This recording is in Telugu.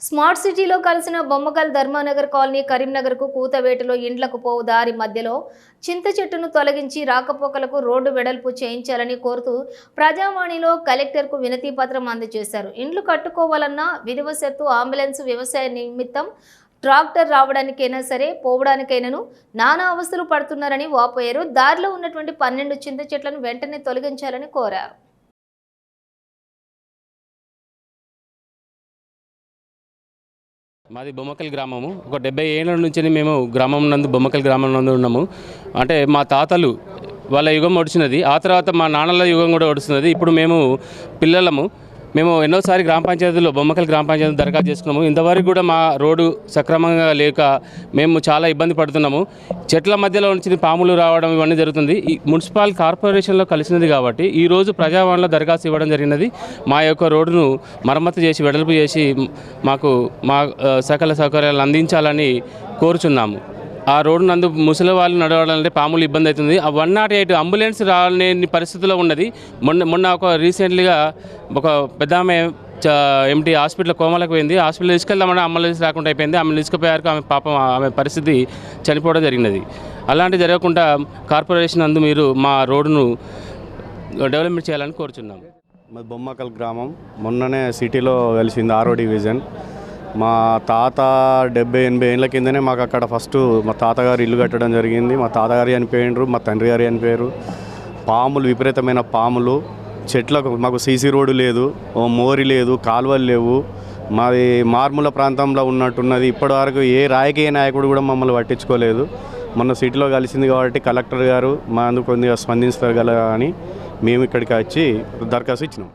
స్మార్ట్ సిటీలో కలిసిన బొమ్మకల్ ధర్మానగర్ కాలనీ కరీంనగర్కు కూతవేటులో ఇండ్లకు పోవు దారి మధ్యలో చింత చెట్టును తొలగించి రాకపోకలకు రోడ్డు వెడల్పు చేయించాలని కోరుతూ ప్రజావాణిలో కలెక్టర్కు వినతి పత్రం అందజేశారు. ఇండ్లు కట్టుకోవాలన్నా విధివశత్తు అంబులెన్స్ వ్యవసాయ నిమిత్తం ట్రాక్టర్ రావడానికైనా సరే పోవడానికైనాను నానా అవస్థలు పడుతున్నారని వాపోయారు. దారిలో ఉన్నటువంటి 12 చింత చెట్లను వెంటనే తొలగించాలని కోరారు. మాది బొమ్మకల్ గ్రామము. ఒక 70 ఏళ్ళ నుంచి మేము గ్రామం నందు బొమ్మకల్ గ్రామం నందు ఉన్నాము. అంటే మా తాతలు వాళ్ళ యుగం ఒడిచినది, ఆ తర్వాత మా నాన్నల యుగం కూడా ఒడుస్తున్నది. ఇప్పుడు మేము పిల్లలము. మేము ఎన్నోసారి గ్రామ పంచాయతీలో బొమ్మకల్ గ్రామ పంచాయతీ దరఖాస్తు చేసుకున్నాము. ఇంతవరకు కూడా మా రోడ్డు సక్రమంగా లేక మేము చాలా ఇబ్బంది పడుతున్నాము. చెట్ల మధ్యలో నుంచి పాములు రావడం ఇవన్నీ జరుగుతుంది. ఈ మున్సిపల్ కార్పొరేషన్లో కలిసినది కాబట్టి ఈరోజు ప్రజావాణిలో దరఖాస్తు ఇవ్వడం జరిగినది. మా యొక్క రోడ్డును మరమ్మతు చేసి వెడల్పు చేసి మాకు మా సకల సౌకర్యాలు అందించాలని కోరుచున్నాము. ఆ రోడ్డు నందు ముసలి వాళ్ళు నడవాలంటే పాములు ఇబ్బంది అవుతుంది. ఆ 108 అంబులెన్స్ రాలేని పరిస్థితిలో ఉన్నది. మొన్న ఒక రీసెంట్లీగా ఒక పెద్ద ఆమె ఎంటీ హాస్పిటల్ కోమలకు పోయింది. హాస్పిటల్ తీసుకెళ్దామని అంబులెన్స్ రాకుండా అయిపోయింది. ఆమె తీసుకుపోయారు. ఆమె పాపం ఆమె పరిస్థితి చనిపోవడం జరిగినది. అలాంటివి జరగకుండా కార్పొరేషన్ నందు మీరు మా రోడ్డును డెవలప్మెంట్ చేయాలని కోరుచున్నాము. మా బొమ్మకల్ గ్రామం మొన్ననే సిటీలో కలిసింది 6వ డివిజన్. మా తాత 70-80 ఏళ్ళ కిందనే మాకు అక్కడ ఫస్ట్ మా తాతగారు ఇల్లు కట్టడం జరిగింది. మా తాతగారు చనిపోయినారు, మా తండ్రి గారు చనిపోయారు. పాములు, విపరీతమైన పాములు, చెట్లకు మాకు సీసీ రోడ్డు లేదు, మోరి లేదు, కాలువలు లేవు. మాది మార్మూల ప్రాంతంలో ఉన్నట్టున్నది. ఇప్పటివరకు ఏ రాజకీయ నాయకుడు కూడా మమ్మల్ని పట్టించుకోలేదు. మొన్న సిటీలో కలిసింది కాబట్టి కలెక్టర్ గారు మా అందుకు కొద్దిగా స్పందించగల అని మేము ఇక్కడికి వచ్చి దరఖాస్తు ఇచ్చినాం.